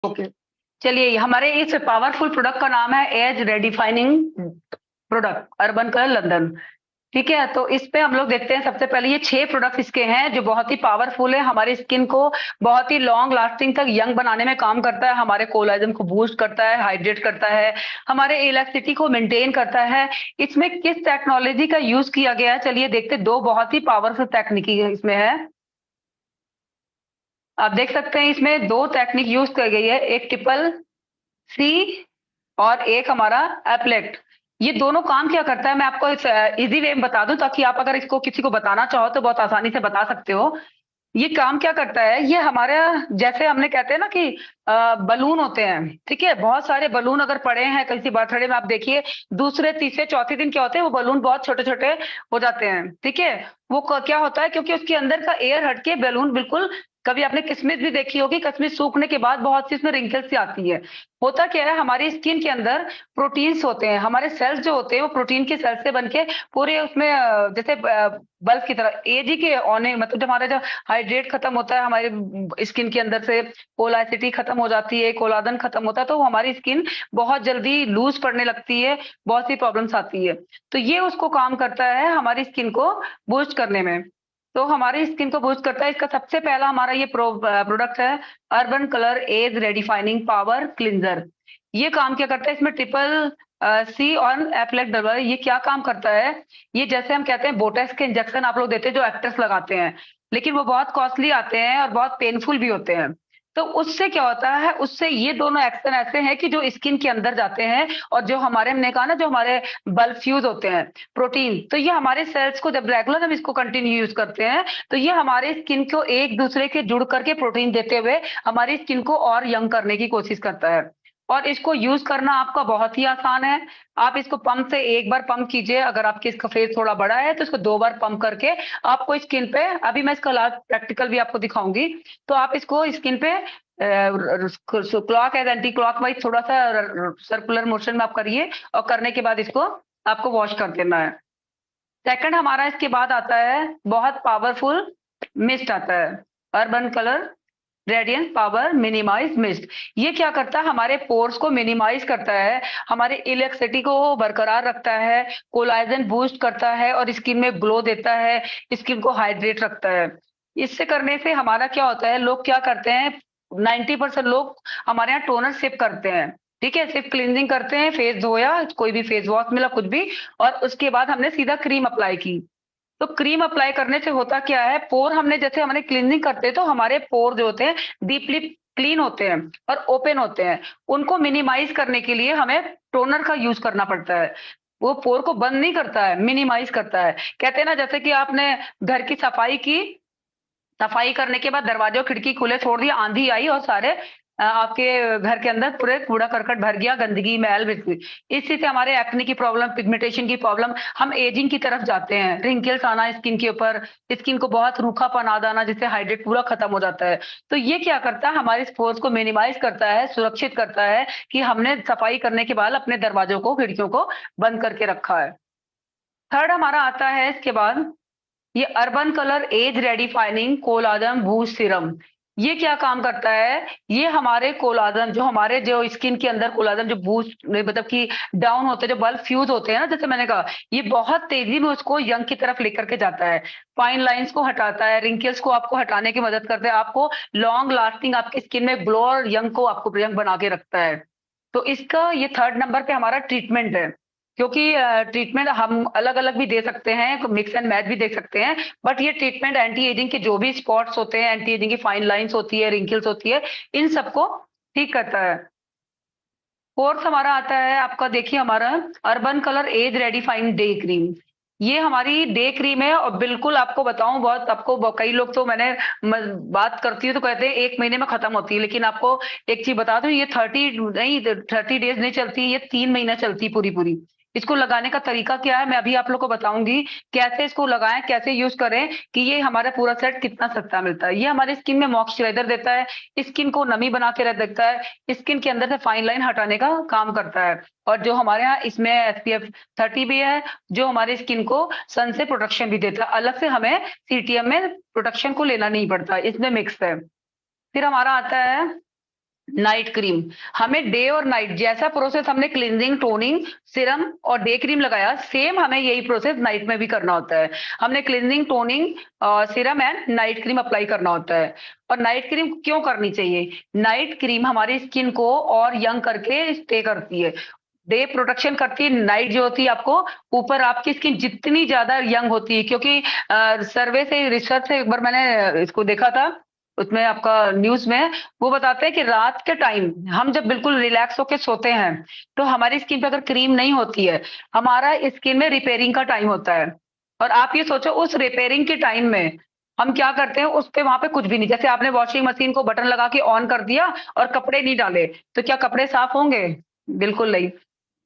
Okay, चलिए हमारे इस पावरफुल प्रोडक्ट का नाम है age redefining product urban colour London. ठीक है, तो इस पे हम लोग देखते हैं। सबसे पहले ये 6 प्रोडक्ट इसके हैं जो बहुत ही पावरफुल है, हमारी स्किन को बहुत ही लॉन्ग लास्टिंग तक यंग बनाने में काम करता है, हमारे कोलाजन को बूस्ट करता है, हाइड्रेट करता है, हमारे इलास्टिसिटी को मेंटेन करता है। इसमें किस टेक्नोलॉजी का यूज किया गया है, चलिए देखते। 2 बहुत ही पावरफुल तकनीक इसमें है। आप देख सकते हैं इसमें 2 टेक्निक यूज की गई है, एक ट्रिपल सी और एक हमारा एप्लेट। ये दोनों काम क्या करता है मैं आपको इस इजी वे में बता दूं, ताकि आप अगर इसको किसी को बताना चाहो तो बहुत आसानी से बता सकते हो। ये काम क्या करता है, ये हमारे जैसे हमने कहते हैं ना कि बलून होते हैं, ठीक है। बहुत सारे बलून अगर पड़े हैं किसी बर्थडे में, आप देखिए दूसरे तीसरे चौथे दिन क्या होते हैं, वो बलून बहुत छोटे छोटे हो जाते हैं, ठीक है। वो क्या होता है, क्योंकि उसके अंदर का एयर हटके बलून बिल्कुल। कभी आपने किशमिश भी देखी होगी, किशमिश सूखने के बाद बहुत सी इसमें रिंकल्स सी आती है। होता क्या है, हमारी स्किन के अंदर प्रोटीन्स होते हैं, हमारे सेल्स जो होते हैं वो प्रोटीन के सेल्स से बनके पूरे उसमें जैसे बल्ब की तरह एजी के होने, मतलब जब हमारा जो हाइड्रेट खत्म होता है हमारे स्किन के अंदर से, कोलासिटी खत्म हो जाती है, कोलाजन खत्म होता है, तो हमारी स्किन बहुत जल्दी लूज पड़ने लगती है, बहुत सी प्रॉब्लम्स आती है। तो ये उसको काम करता है हमारी स्किन को बूस्ट करने में। तो हमारी स्किन को बूस्ट करता है। इसका सबसे पहला हमारा ये प्रोडक्ट है urban colour age redefining power cleanser. ये काम क्या करता है, इसमें ट्रिपल सी और एप्लेट डबल। ये क्या काम करता है, ये जैसे हम कहते हैं बोटेक्स के इंजेक्शन आप लोग देते हैं जो एक्टर्स लगाते हैं, लेकिन वो बहुत कॉस्टली आते हैं और बहुत पेनफुल भी होते हैं। तो उससे क्या होता है, उससे ये दोनों एक्शन ऐसे हैं कि जो स्किन के अंदर जाते हैं, और जो हमारे, हमने कहा ना, जो हमारे बल्ब फ्यूज होते हैं प्रोटीन, तो ये हमारे सेल्स को जब रेगुलर हम इसको कंटिन्यू यूज करते हैं, तो ये हमारे स्किन को एक दूसरे के जुड़ करके प्रोटीन देते हुए हमारी स्किन को और यंग करने की कोशिश करता है। और इसको यूज करना आपका बहुत ही आसान है। आप इसको पंप से एक बार पंप कीजिए, अगर आपकी इसका फेस थोड़ा बड़ा है तो इसको 2 बार पंप करके आपको स्किन पे, अभी मैं इसका लास्ट प्रैक्टिकल भी आपको दिखाऊंगी, तो आप इसको स्किन पे clock edge anti clock wise थोड़ा सा सर्कुलर मोशन में आप करिए, और करने के बाद इसको आपको वॉश कर देना है। सेकंड हमारा इसके बाद आता है बहुत पावरफुल मिस्ट आता है, urban colour radiance power minimise mist. ये क्या करता है, हमारे पोर्स को मिनिमाइज करता है, हमारे इलेक्ट्रिसिटी को बरकरार रखता है, कोलाजन बूस्ट करता है और स्किन में ग्लो देता है, स्किन को हाइड्रेट रखता है। इससे करने से हमारा क्या होता है, लोग क्या करते हैं, 90% लोग हमारे यहाँ टोनर सिर्फ करते हैं, ठीक है, सिर्फ क्लींजिंग करते हैं, फेस धोया, कोई भी फेस वॉश मिला कुछ भी, और उसके बाद हमने सीधा क्रीम अप्लाई की। तो क्रीम अप्लाई करने से होता क्या है, पोर हमने जैसे हमने क्लींजिंग करते हैं तो हमारे पोर जो होते हैं डीपली क्लीन होते हैं और ओपन होते हैं। उनको मिनिमाइज करने के लिए हमें टोनर का यूज करना पड़ता है। वो पोर को बंद नहीं करता है, मिनिमाइज करता है। कहते हैं ना, जैसे कि आपने घर की सफाई की, सफाई करने के बाद दरवाजे और खिड़की खुले छोड़ दिया, आंधी आई और सारे आपके घर के अंदर पूरे कूड़ा करकट भर गया, गंदगी मैल बिल्कुल। इसी से हमारे एक्ने की प्रॉब्लम, पिगमेंटेशन की प्रॉब्लम, हम एजिंग की तरफ जाते हैं, रिंकल्स आना स्किन के ऊपर, स्किन को बहुत रूखापन आ जाना, जिससे हाइड्रेट पूरा खत्म हो जाता है। तो ये क्या करता है, हमारे स्पोर्स को मिनिमाइज करता है, सुरक्षित करता है कि हमने सफाई करने के बाद अपने दरवाजों को खिड़कियों को बंद करके रखा है। थर्ड हमारा आता है इसके बाद ये urban colour age redefining collagen boost serum. ये क्या काम करता है, ये हमारे कोलाजन, जो हमारे जो स्किन के अंदर कोलाजन जो बूस्ट मतलब कि डाउन होते हैं, जो बल्ब फ्यूज होते हैं ना, जैसे मैंने कहा, ये बहुत तेजी में उसको यंग की तरफ लेकर के जाता है, फाइन लाइंस को हटाता है, रिंकल्स को आपको हटाने की मदद करता है, आपको लॉन्ग लास्टिंग आपकी स्किन में ग्लो और यंग को आपको यंग बना के रखता है। तो इसका ये थर्ड नंबर पे हमारा ट्रीटमेंट है। क्योंकि ट्रीटमेंट हम अलग अलग भी दे सकते हैं, मिक्स एंड मैच भी दे सकते हैं, बट ये ट्रीटमेंट एंटी एजिंग के जो भी स्पॉट्स होते हैं, एंटी एजिंग की फाइन लाइंस होती है, रिंकल्स होती है, इन सबको ठीक करता है। फोर्थ हमारा आता है आपका, देखिए हमारा urban colour age redefining day cream. ये हमारी डे क्रीम है, और बिल्कुल आपको बताऊं, बहुत आपको कई लोग तो मैंने बात करती हूँ तो कहते हैं 1 महीने में खत्म होती है, लेकिन आपको एक चीज बता दूं, ये 30 डेज नहीं चलती, ये 3 महीना चलती पूरी पूरी। इसको लगाने का तरीका क्या है, मैं अभी आप लोग को बताऊंगी, कैसे इसको लगाएं, कैसे यूज करें, कि ये हमारा पूरा सेट कितना सस्ता मिलता है। ये हमारे स्किन में मॉइस्चराइजर देता है, स्किन को नमी बना के रख देता है, स्किन के अंदर से फाइन लाइन हटाने का काम करता है। और जो हमारे यहाँ इसमें SPF 30 भी है, जो हमारी स्किन को सन से प्रोटेक्शन भी देता है, अलग से हमें CTM में प्रोटेक्शन को लेना नहीं पड़ता, इसमें मिक्स है। फिर हमारा आता है नाइट क्रीम, हमें डे और नाइट जैसा प्रोसेस हमने क्लींजिंग, टोनिंग, सीरम और डे क्रीम लगाया, सेम हमें यही प्रोसेस नाइट में भी करना होता है। हमने cleansing, toning, serum and night cream apply करना होता है। और नाइट क्रीम क्यों करनी चाहिए? नाइट क्रीम हमारी स्किन को और यंग करके स्टे करती है, डे प्रोटेक्शन करती है, नाइट जो होती है आपको ऊपर, आपकी स्किन जितनी ज्यादा यंग होती है, क्योंकि सर्वे से, रिसर्च से एक बार मैंने इसको देखा था, उसमें आपका न्यूज में वो बताते हैं कि रात के टाइम हम जब बिल्कुल रिलैक्स होके सोते हैं तो हमारी स्किन पे अगर क्रीम नहीं होती है, हमारा स्किन में रिपेयरिंग का टाइम होता है। और आप ये सोचो उस रिपेयरिंग के टाइम में हम क्या करते हैं, उस पे वहां पे कुछ भी नहीं, जैसे आपने वॉशिंग मशीन को बटन लगा के ऑन कर दिया और कपड़े नहीं डाले, तो क्या कपड़े साफ होंगे? बिल्कुल नहीं।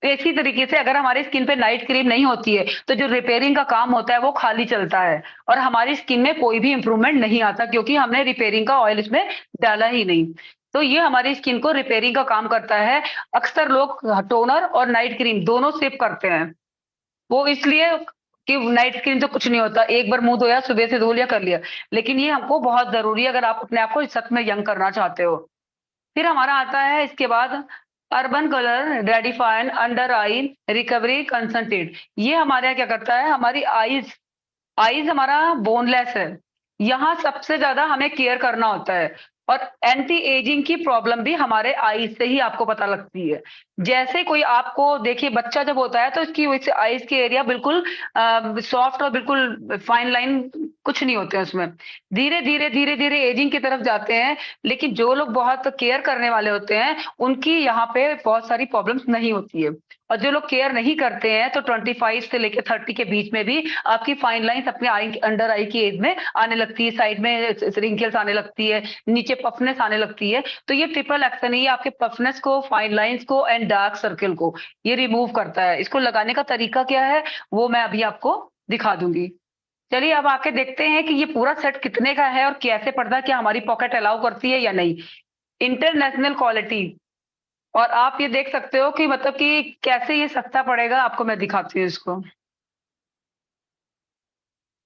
तो इसी तरीके से अगर हमारी स्किन पे नाइट क्रीम नहीं होती है तो जो रिपेयरिंग का काम होता है वो खाली चलता है, और हमारी स्किन में कोई भी इंप्रूवमेंट नहीं आता, क्योंकि हमने रिपेयरिंग का ऑयल इसमें डाला ही नहीं। तो ये हमारी स्किन को रिपेयरिंग का काम करता है। अक्सर लोग टोनर और नाइट क्रीम दोनों सिप करते हैं, वो इसलिए कि नाइट क्रीम तो कुछ नहीं होता, एक बार मुंह धोया, सुबह से धो लिया, कर लिया। लेकिन ये हमको बहुत जरूरी है अगर आप अपने आप को सच में यंग करना चाहते हो। फिर हमारा आता है इसके बाद अर्बन कलर रेडिफाइन अंडर आई रिकवरी कंसंट्रेट। ये हमारे यहाँ क्या करता है, हमारी आईज, आईज हमारा बोनलेस है, यहाँ सबसे ज्यादा हमें केयर करना होता है। और एंटी एजिंग की प्रॉब्लम भी हमारे आईज से ही आपको पता लगती है। जैसे कोई आपको देखिए, बच्चा जब होता है तो इसकी वजह से आईज के एरिया बिल्कुल सॉफ्ट और बिल्कुल फाइन लाइन कुछ नहीं होते हैं उसमें। धीरे धीरे धीरे धीरे एजिंग की तरफ जाते हैं, लेकिन जो लोग बहुत केयर करने वाले होते हैं उनकी यहाँ पे बहुत सारी प्रॉब्लम्स नहीं होती है। और जो लोग केयर नहीं करते हैं तो 25 से लेकर 30 के बीच में भी आपकी फाइन लाइंस अपने आई, अंडर आई की एज में आने लगती है, साइड में रिंकल्स आने लगती है, नीचे पफनेस आने लगती है। तो ये ट्रिपल एक्शन है, ये आपके पफनेस को, फाइन लाइंस को एंड डार्क सर्किल को ये रिमूव करता है। इसको लगाने का तरीका क्या है वो मैं अभी आपको दिखा दूंगी। चलिए अब आके देखते हैं कि ये पूरा सेट कितने का है और कैसे पड़ता है, क्या हमारी पॉकेट अलाउ करती है या नहीं। इंटरनेशनल क्वालिटी, और आप ये देख सकते हो कि मतलब कि कैसे ये सस्ता पड़ेगा, आपको मैं दिखाती हूँ इसको।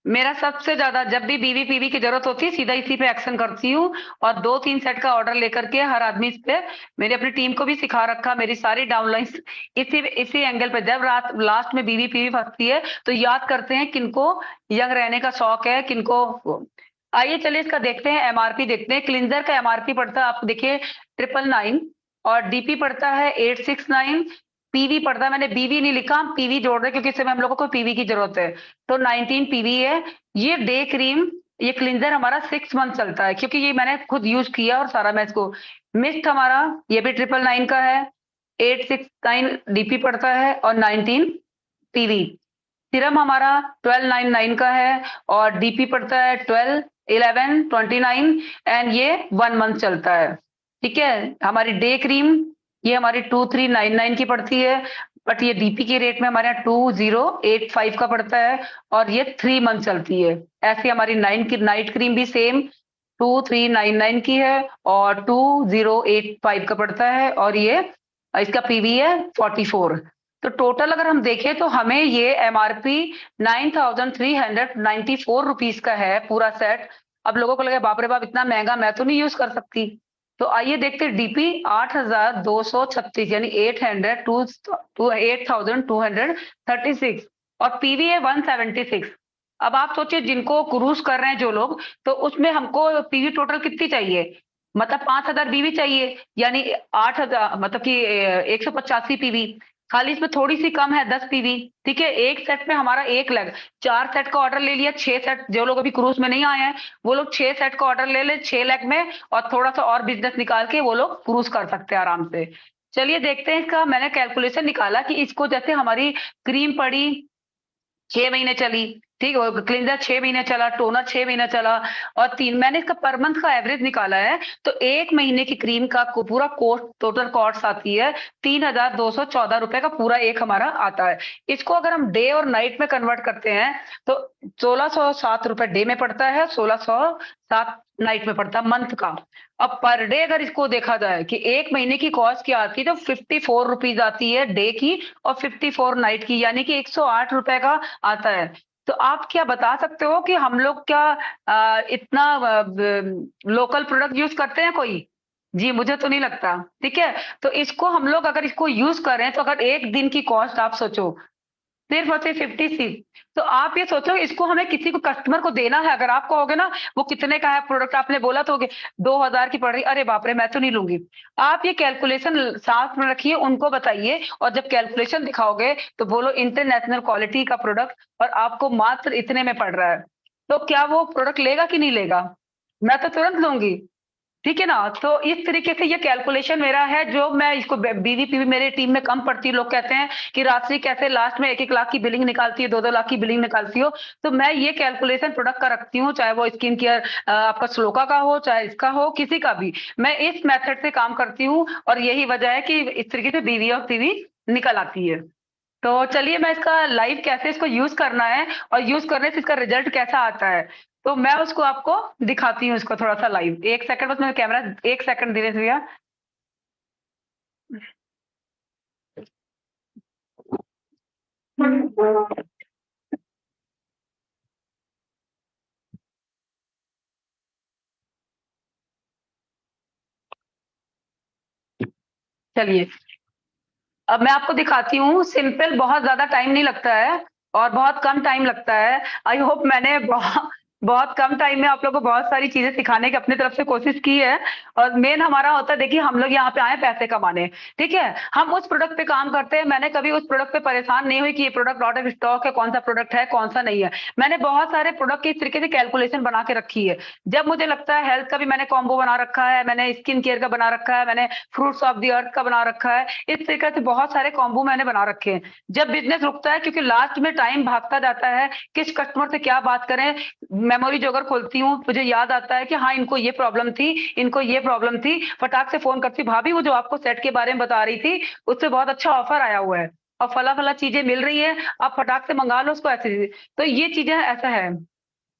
मेरा सबसे ज्यादा जब भी बीवी पीवी की जरूरत होती है सीधा इसी पे एक्शन करती हूँ, और 2-3 सेट का ऑर्डर लेकर के हर आदमी इस पे, मेरी अपनी टीम को भी सिखा रखा, मेरी सारी डाउनलाइंस इसी इसी एंगल पे, जब रात लास्ट में बीवी पीवी फंसती है तो याद करते हैं किनको यंग रहने का शौक है, किनको आइए चलिए इसका देखते हैं, एमआरपी देखते हैं। क्लिंजर का एमआरपी पड़ता है, आप देखिए 999, और डीपी पड़ता है 869, पीवी पड़ता है, मैंने बीवी नहीं लिखा, हम पीवी जोड़ रहे क्योंकि इस समय हम लोगों को पीवी की जरूरत है, तो 19 पीवी है। ये डे क्रीम, ये क्लिंजर हमारा 6 मंथ चलता है, क्योंकि ये मैंने खुद यूज किया और सारा मैं इसको। मिस्ट हमारा ये भी 999 का है, 869 डीपी पड़ता है और 19 पीवी। सीरम हमारा 1299 का है और डीपी पड़ता है 12, 11, 29, एंड ये 1 मंथ चलता है। ठीक है, हमारी डे क्रीम ये हमारी 2399 की पड़ती है, बट ये डीपी के रेट में हमारे यहाँ 2085 का पड़ता है, और ये 3 मंथ चलती है। ऐसे हमारी नाइट क्रीम भी सेम 2399 की है और 2085 का पड़ता है, और ये इसका पीवी है 44। तो टोटल अगर हम देखें तो हमें ये एमआरपी 9394 रुपीज का है पूरा सेट। अब लोगों को लगे बाप रे बाप इतना महंगा, मैं तो नहीं यूज कर सकती। तो आइए देखते हैं, डीपी 8236 यानी 8236, और पीवी है 176। अब आप सोचिए जिनको क्रूज कर रहे हैं जो लोग, तो उसमें हमको पीवी टोटल कितनी चाहिए, मतलब 5000 बीवी चाहिए, यानी 8000, मतलब कि 185 पीवी। खाली इसमें थोड़ी सी कम है 10 पीवी। ठीक है, एक सेट में हमारा 1 लाख, 4 सेट का ऑर्डर ले लिया, 6 सेट, जो लोग अभी क्रूज में नहीं आए हैं वो लोग 6 सेट का ऑर्डर ले ले 6 लाख में, और थोड़ा सा और बिजनेस निकाल के वो लोग क्रूज कर सकते हैं आराम से। चलिए देखते हैं इसका, मैंने कैलकुलेशन निकाला कि इसको जैसे हमारी क्रीम पड़ी 6 महीने चली, ठीक है, क्लींजर 6 महीने चला, टोनर 6 महीने चला, और 3, मैंने इसका पर मंथ का एवरेज निकाला है, तो 1 महीने की क्रीम का पूरा कोस्ट, टोटल कॉस्ट आती है 3214 रुपए का पूरा एक हमारा आता है। इसको अगर हम डे और नाइट में कन्वर्ट करते हैं तो 1607 रुपए डे में पड़ता है, 1607 नाइट में पड़ता है मंथ का। अब पर डे अगर इसको देखा जाए कि 1 महीने की कॉस्ट क्या आती है, तो 54 रुपीज आती है डे की, और 54 नाइट की, यानी कि 108 रुपए का आता है। तो आप क्या बता सकते हो कि हम लोग क्या इतना लोकल प्रोडक्ट यूज करते हैं कोई? जी, मुझे तो नहीं लगता। ठीक है, तो इसको हम लोग अगर इसको यूज करें तो अगर एक दिन की कॉस्ट आप सोचो सिर्फ और सिर्फ 50 सी, तो आप ये सोचो इसको हमें किसी को कस्टमर को देना है, अगर आप कहोगे ना वो कितने का है प्रोडक्ट, आपने बोला तो 2000 की पड़ रही, अरे बाप रे मैं तो नहीं लूंगी। आप ये कैलकुलेशन साथ में रखिए, उनको बताइए, और जब कैलकुलेशन दिखाओगे तो बोलो इंटरनेशनल क्वालिटी का प्रोडक्ट और आपको मात्र इतने में पड़ रहा है, तो क्या वो प्रोडक्ट लेगा कि नहीं लेगा? मैं तो तुरंत लूंगी। ठीक है ना, तो इस तरीके से ये कैलकुलेशन मेरा है, जो मैं इसको बीवीपी मेरे टीम में कम पड़ती है, लोग कहते हैं कि रात्रि कैसे लास्ट में 1-1 लाख की बिलिंग निकालती है, 2-2 लाख की बिलिंग निकालती हो। तो मैं ये कैलकुलेशन प्रोडक्ट का रखती हूँ, चाहे वो स्किन केयर आपका स्लोका का हो, चाहे इसका हो, किसी का भी, मैं इस मेथड से काम करती हूँ, और यही वजह है कि इस तरीके से बीवी और पीवी निकल आती है। तो चलिए मैं इसका लाइव कैसे इसको यूज करना है और यूज करने से इसका रिजल्ट कैसा आता है, तो मैं उसको आपको दिखाती हूँ इसको थोड़ा सा लाइव। 1 सेकंड बस, मैं कैमरा 1 सेकंड धीरे से भैया। चलिए अब मैं आपको दिखाती हूँ, सिंपल, बहुत ज्यादा टाइम नहीं लगता है और बहुत कम टाइम लगता है। आई होप मैंने बहुत बहुत कम टाइम में आप लोगों को बहुत सारी चीजें सिखाने की अपनी तरफ से कोशिश की है। और मेन हमारा होता है, देखिए हम लोग यहाँ पे आए पैसे कमाने। ठीक है, हम उस प्रोडक्ट पे काम करते हैं, मैंने कभी उस प्रोडक्ट पे परेशान नहीं हुई कि ये प्रोडक्ट आउट ऑफ स्टॉक है, कौन सा प्रोडक्ट है कौन सा नहीं है। मैंने बहुत सारे प्रोडक्ट की इस तरीके से कैलकुलेशन बना के रखी है। जब मुझे लगता है हेल्थ का भी मैंने कॉम्बो बना रखा है, मैंने स्किन केयर का बना रखा है, मैंने फ्रूट्स ऑफ द अर्थ का बना रखा है, इस तरीके से बहुत सारे कॉम्बो मैंने बना रखे हैं। जब बिजनेस रुकता है, क्योंकि लास्ट में टाइम भागता जाता है, किस कस्टमर से क्या बात करें, मेमोरी जो अगर खोलती हूँ मुझे याद आता है कि हाँ इनको ये प्रॉब्लम थी, इनको ये प्रॉब्लम थी, फटाक से फोन करती, भाभी वो जो आपको सेट के बारे में बता रही थी उससे बहुत अच्छा ऑफर आया हुआ है और फला फला चीजें मिल रही है, आप फटाक से मंगा लो उसको, ऐसी तो ये चीजें ऐसा है।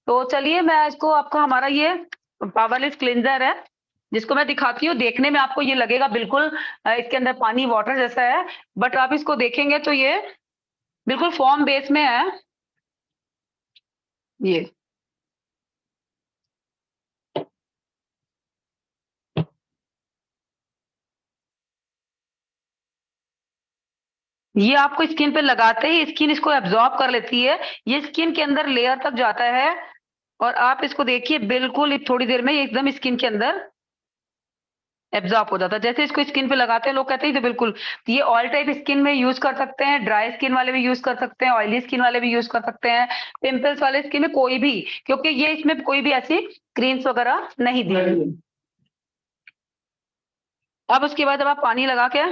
तो चलिए मैं इसको, आपका हमारा ये पावरलेस क्लींजर है, जिसको मैं दिखाती हूँ, देखने में आपको ये लगेगा बिल्कुल इसके अंदर पानी वाटर जैसा है, बट आप इसको देखेंगे तो ये बिल्कुल फॉर्म बेस में है। ये ये आपको स्किन पे लगाते ही स्किन इसको एब्जॉर्ब कर लेती है, ये स्किन के अंदर लेयर तक जाता है, और आप इसको देखिए बिल्कुल थोड़ी देर में ये एकदम स्किन के अंदर एब्जॉर्ब हो जाता है। जैसे इसको स्किन पे लगाते हैं लोग कहते हैं ये बिल्कुल, तो ये ऑयल टाइप स्किन में यूज कर सकते हैं, ड्राई स्किन वाले भी यूज कर सकते हैं, ऑयली स्किन वाले भी यूज कर सकते हैं, पिंपल्स वाले स्किन में कोई भी, क्योंकि ये इसमें कोई भी ऐसी क्रीम्स वगैरह नहीं दी गई है। अब उसके बाद जब आप पानी लगा के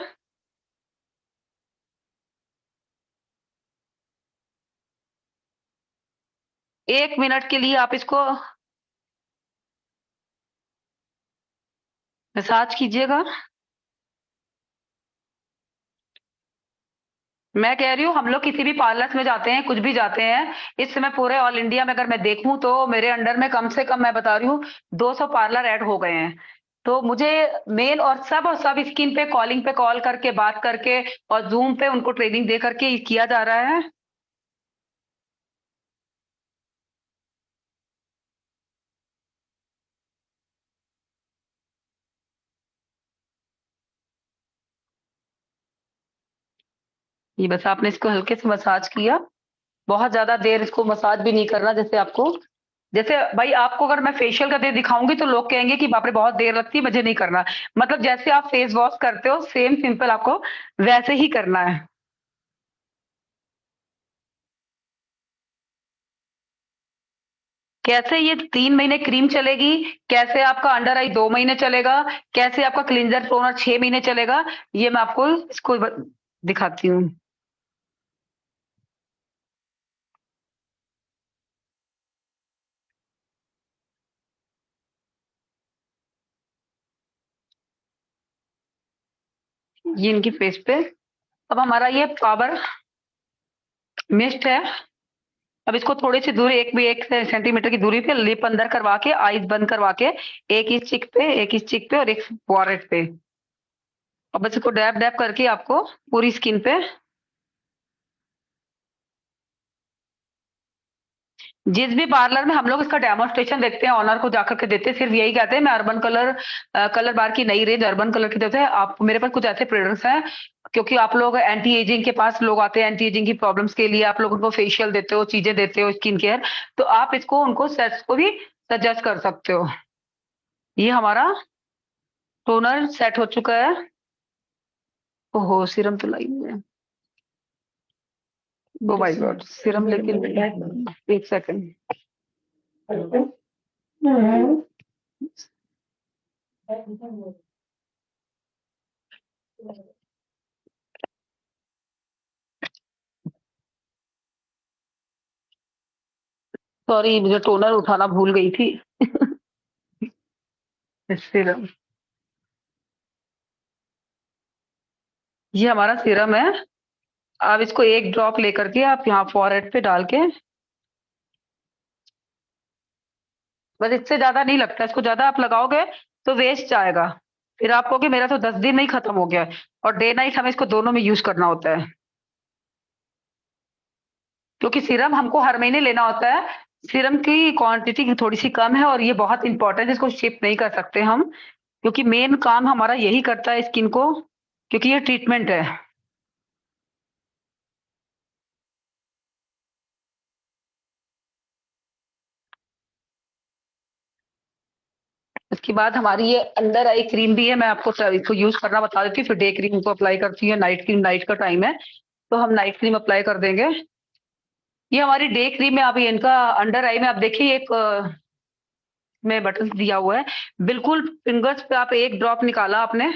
1 मिनट के लिए आप इसको मसाज कीजिएगा। मैं कह रही हूँ हम लोग किसी भी पार्लर में जाते हैं, कुछ भी जाते हैं, इस समय पूरे ऑल इंडिया में अगर मैं देखूं तो मेरे अंडर में कम से कम मैं बता रही हूँ 200 पार्लर ऐड हो गए हैं। तो मुझे मेल और सब स्क्रीन पे कॉलिंग पे कॉल करके बात करके और जूम पे उनको ट्रेनिंग दे करके ये किया जा रहा है। ये बस आपने इसको हल्के से मसाज किया, बहुत ज्यादा देर इसको मसाज भी नहीं करना, जैसे आपको, जैसे भाई आपको अगर मैं फेशियल का दे दिखाऊंगी तो लोग कहेंगे कि बाप रे बहुत देर लगती है, मुझे नहीं करना। मतलब जैसे आप फेस वॉश करते हो सेम सिंपल आपको वैसे ही करना है। कैसे ये 3 महीने क्रीम चलेगी, कैसे आपका अंडर आई 2 महीने चलेगा, कैसे आपका क्लींजर टोनर 6 महीने चलेगा, ये मैं आपको इसको दिखाती हूँ। ये इनकी फेस पे, अब हमारा ये पावर मिस्ट है। अब इसको थोड़ी सी दूरी, 1 सेंटीमीटर की दूरी पे लिप अंदर करवा के, आईज बंद करवा के, एक इस चिक पे, एक इस चिक पे और एक फॉरहेड पे, और बस इसको डैब डैब करके आपको पूरी स्किन पे, जिस भी पार्लर में हम लोग इसका डेमोन्स्ट्रेशन देखते हैं, ऑनर को जाकर के देते हैं, सिर्फ यही कहते हैं मैं अर्बन कलर कलर बार की नई रेंज अर्बन कलर की देते हैं आप। मेरे पास कुछ ऐसे प्रोडक्ट्स हैं, क्योंकि आप लोग एंटी एजिंग के पास लोग आते हैं, एंटी एजिंग की प्रॉब्लम्स के लिए आप लोग उनको फेशियल देते हो, चीजें देते हो, स्किन केयर, तो आप इसको उनको सेट्स को भी सजेस्ट कर सकते हो। ये हमारा टोनर सेट हो चुका है। ओहो, सीरम तो लाई है। ओ माय गॉड, सीरम लेकिन एक सेकंड। सॉरी, मुझे टोनर उठाना भूल गई थी। सीरम, ये हमारा सीरम है। आप इसको एक ड्रॉप लेकर के आप यहाँ फॉरहेड पे डाल के, बस इससे ज्यादा नहीं लगता, इसको ज्यादा आप लगाओगे तो वेस्ट जाएगा, फिर आप कहोगे मेरा तो 10 दिन में ही खत्म हो गया है। और डे नाइट हमें इसको दोनों में यूज करना होता है, क्योंकि सीरम हमको हर महीने लेना होता है। सीरम की क्वांटिटी थोड़ी सी कम है और ये बहुत इंपॉर्टेंट है, इसको शिप नहीं कर सकते हम, क्योंकि मेन काम हमारा यही करता है स्किन को, क्योंकि ये ट्रीटमेंट है। उसके बाद हमारी ये अंडर आई क्रीम भी है, मैं आपको इसको यूज करना बता देती हूँ, फिर डे क्रीम को अप्लाई करती है, नाइट क्रीम नाइट का टाइम है तो हम नाइट क्रीम अप्लाई कर देंगे। ये हमारी डे क्रीम में अभी इनका अंडर आई में आप देखिए एक में बटन दिया हुआ है, बिल्कुल फिंगर्स पे आप एक ड्रॉप निकाला आपने,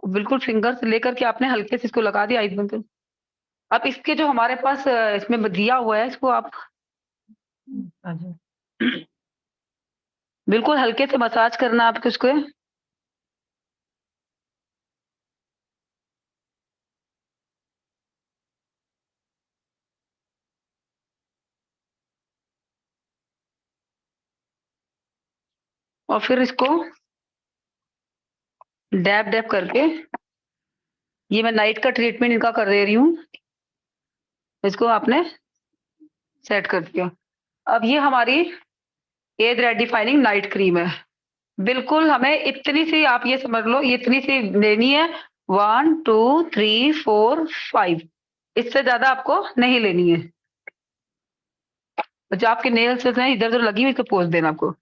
बिल्कुल फिंगर से लेकर के आपने हल्के से इसको लगा दिया आइस बंद कर। अब इसके जो हमारे पास इसमें दिया हुआ है, इसको आप बिल्कुल हल्के से मसाज करना आपको इसको, और फिर इसको डैब डैब करके, ये मैं नाइट का ट्रीटमेंट इनका कर दे रही हूँ, इसको आपने सेट कर दिया। अब ये हमारी एज रेडिफाइनिंग नाइट क्रीम है, बिल्कुल हमें इतनी सी, आप ये समझ लो ये इतनी सी लेनी है, 1 2 3 4 5, इससे ज्यादा आपको नहीं लेनी है। जो आपके नेल्स हैं इधर उधर लगी हुई, इसको पोंछ देना आपको।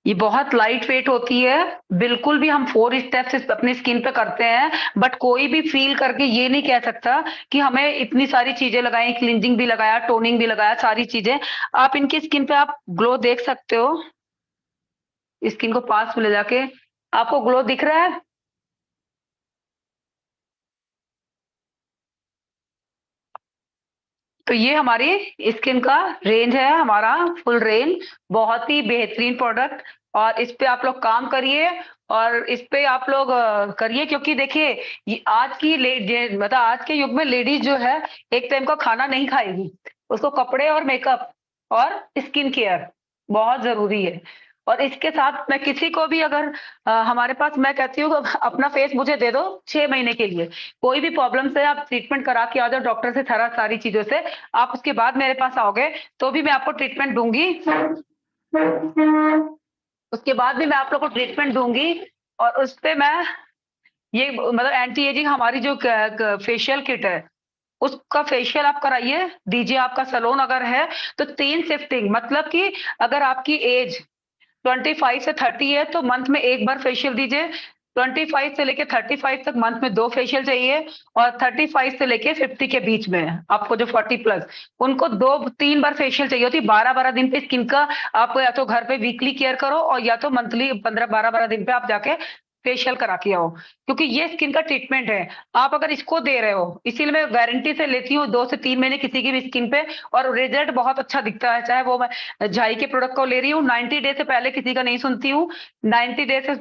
ये बहुत लाइट वेट होती है, बिल्कुल भी हम 4 स्टेप्स अपनी स्किन पे करते हैं, बट कोई भी फील करके ये नहीं कह सकता कि हमें इतनी सारी चीजें लगाई, क्लिनजिंग भी लगाया, टोनिंग भी लगाया, सारी चीजें। आप इनकी स्किन पे आप ग्लो देख सकते हो, स्किन को पास में ले जाके आपको ग्लो दिख रहा है। तो ये हमारी स्किन का रेंज है, हमारा फुल रेंज, बहुत ही बेहतरीन प्रोडक्ट। और इस पे आप लोग काम करिए, और इस पे आप लोग करिए, क्योंकि देखिए ये आज की मतलब आज के युग में लेडीज जो है एक टाइम का खाना नहीं खाएगी, उसको कपड़े और मेकअप और स्किन केयर बहुत जरूरी है। और इसके साथ मैं किसी को भी अगर हमारे पास, मैं कहती हूँ अपना फेस मुझे दे दो 6 महीने के लिए, कोई भी प्रॉब्लम से आप ट्रीटमेंट करा के आ जाओ डॉक्टर से, सारी चीजों से, आप उसके बाद मेरे पास आओगे तो भी मैं आपको ट्रीटमेंट दूंगी, उसके बाद भी मैं आप लोग को ट्रीटमेंट दूंगी। और उस पे मैं ये मतलब एंटी एजिंग हमारी जो फेशियल किट है, उसका फेशियल आप कराइए, दीजिए, आपका सैलून अगर है तो 3 शिफ्टिंग, मतलब कि अगर आपकी एज 25 से 30 है तो मंथ में एक बार फेशियल दीजिए, 25 से लेके 35 तक मंथ में 2 फेशियल चाहिए, और 35 से लेके 50 के बीच में आपको जो 40+, उनको 2 3 बार फेशियल चाहिए होती है। 12 12 दिन पे स्किन का आप या तो घर पे वीकली केयर करो, और या तो मंथली 15 12 12 दिन पे आप जाके फेशियल करा के आओ, क्योंकि ये स्किन का ट्रीटमेंट है। आप अगर इसको दे रहे हो, इसीलिए मैं गारंटी से लेती हूँ 2 से 3 महीने किसी की भी स्किन पे, और रिजल्ट बहुत अच्छा दिखता है, चाहे वो मैं झाई के प्रोडक्ट को ले रही हूँ, 90 डे से पहले किसी का नहीं सुनती हूँ, 90 डे से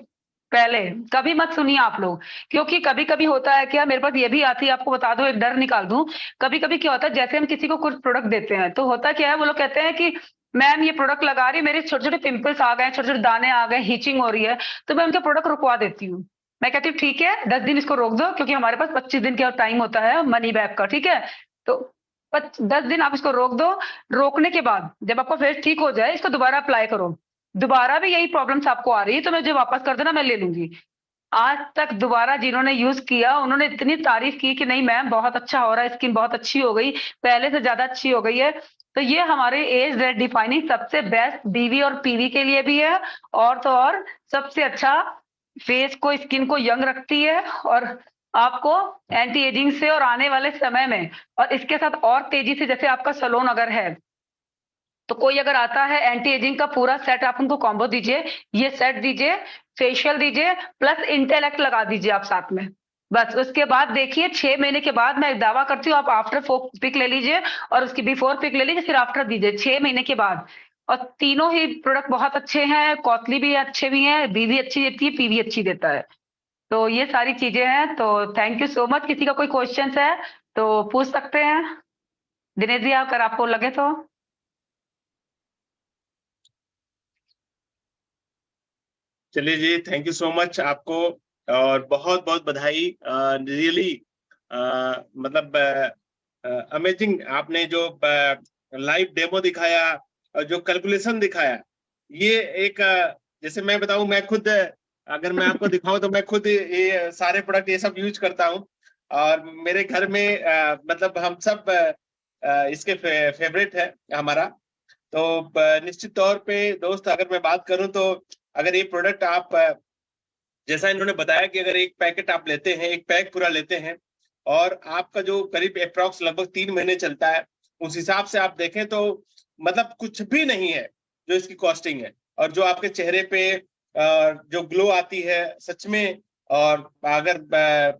पहले कभी मत सुनिए आप लोग, क्योंकि कभी कभी होता है क्या, मेरे पास ये भी आती है, आपको बता दो, एक डर निकाल दूं। कभी कभी क्या होता है, जैसे हम किसी को कुछ प्रोडक्ट देते हैं तो होता क्या है, वो लोग कहते हैं कि मैम ये प्रोडक्ट लगा रही है, मेरे छोटे छोटे पिंपल्स आ गए, छोटे छोटे दाने आ गए, हीचिंग हो रही है, तो मैं उनके प्रोडक्ट रुकवा देती हूँ। मैं कहती हूँ ठीक है 10 दिन इसको रोक दो, क्योंकि हमारे पास 25 दिन का टाइम होता है मनी बैक का, ठीक है। तो 10 दिन आप इसको रोक दो। रोकने के बाद जब आपका फेस ठीक हो जाए, इसको दोबारा अप्लाई करो। दोबारा भी यही प्रॉब्लम्स आपको आ रही है तो मैं जो वापस कर देना मैं ले लूंगी। आज तक दोबारा जिन्होंने यूज किया उन्होंने इतनी तारीफ की कि नहीं मैम बहुत अच्छा हो रहा है, स्किन बहुत अच्छी हो गई, पहले से ज्यादा अच्छी हो गई है। तो ये हमारे एज डिफाइनिंग सबसे बेस्ट बीवी और पीवी के लिए भी है, और तो और सबसे अच्छा फेस को, स्किन को यंग रखती है, और आपको एंटी एजिंग से और आने वाले समय में, और इसके साथ और तेजी से, जैसे आपका सलोन अगर है तो कोई अगर आता है एंटी एजिंग का पूरा सेट आप उनको कॉम्बो दीजिए, ये सेट दीजिए, फेशियल दीजिए, प्लस इंटेलेक्ट लगा दीजिए आप साथ में। बस उसके बाद देखिए 6 महीने के बाद मैं दावा करती हूँ, आप आफ्टर पिक ले लीजिए और उसकी बिफोर पिक ले लीजिए, फिर आफ्टर दीजिए 6 महीने के बाद। और तीनों ही प्रोडक्ट बहुत अच्छे हैं, कॉस्टली भी अच्छे भी हैं, बी भी अच्छी देती है, पी भी अच्छी देता है। तो ये सारी चीजें हैं। तो थैंक यू सो मच। किसी का कोई क्वेश्चन है तो पूछ सकते हैं दिनेश जी, अगर आपको लगे तो। चलिए जी, थैंक यू सो मच आपको, और बहुत बहुत बधाई। रियली मतलब अमेजिंग, आपने जो लाइव डेमो दिखाया और जो कैलकुलेशन दिखाया, ये एक जैसे मैं बताऊं, मैं खुद अगर मैं आपको दिखाऊं तो मैं खुद ये सारे प्रोडक्ट ये सब यूज करता हूं, और मेरे घर में मतलब हम सब इसके फेवरेट है हमारा। तो निश्चित तौर पे दोस्त, अगर मैं बात करूं तो अगर ये प्रोडक्ट आप जैसा इन्होंने बताया कि अगर एक पैकेट आप लेते हैं, एक पैक पूरा लेते हैं, और आपका जो करीब अप्रॉक्स लगभग 3 महीने चलता है, उस हिसाब से आप देखें तो मतलब कुछ भी नहीं है जो इसकी कॉस्टिंग है, और जो आपके चेहरे पे जो ग्लो आती है सच में। और अगर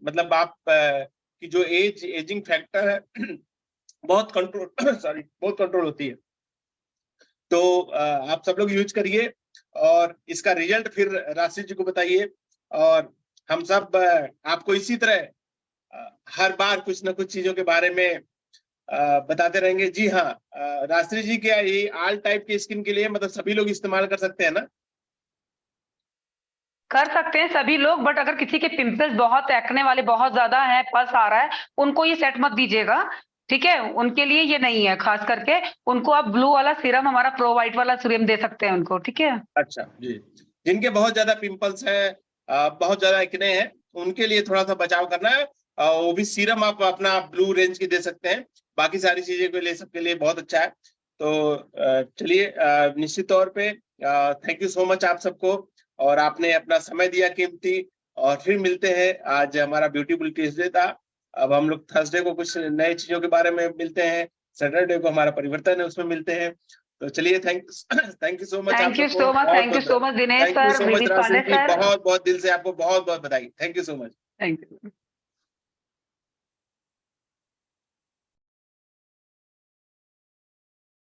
मतलब आप की जो एजिंग फैक्टर है बहुत कंट्रोल सॉरी बहुत कंट्रोल होती है। तो आप सब लोग यूज करिए और इसका रिजल्ट फिर राशि जी को बताइए, और हम सब आपको इसी तरह हर बार कुछ ना कुछ चीजों के बारे में बताते रहेंगे। जी हाँ, राशि जी, क्या ये ऑल टाइप के स्किन के लिए मतलब सभी लोग इस्तेमाल कर सकते हैं ना? कर सकते हैं सभी लोग, बट अगर किसी के पिंपल्स बहुत, एक्ने वाले बहुत ज्यादा है, पस आ रहा है, उनको ये सेट मत दीजिएगा, ठीक है। उनके लिए ये नहीं है, खास करके उनको आप ब्लू वाला सीरम, हमारा प्रो वाइट वाला सीरम दे सकते हैं उनको, ठीक है। अच्छा जी। जिनके बहुत ज्यादा पिंपल्स है, बहुत ज्यादा एक्ने हैं, उनके लिए थोड़ा सा बचाव करना है। वो भी सीरम आप अपना ब्लू रेंज की दे सकते हैं, बाकी सारी चीजें के लिए सबके लिए बहुत अच्छा है। तो चलिए, निश्चित तौर पे थैंक यू सो मच आप सबको, और आपने अपना समय दिया कीमती। और फिर मिलते हैं, आज हमारा ब्यूटीफुल ट्यूसडे था, अब हम लोग थर्सडे को कुछ नई चीजों के बारे में मिलते हैं, सैटरडे को हमारा परिवर्तन है उसमें मिलते हैं। तो चलिए, थैंक यू सो मच आप थैंक यू सबको, सो मच, बहुत थैंक यू बहुत so much Dinesh thank you sir, so much Vineet राशि पांडे जी, सर। बहुत बहुत दिल से आपको बहुत बहुत बधाई। Thank you so much. Thank you.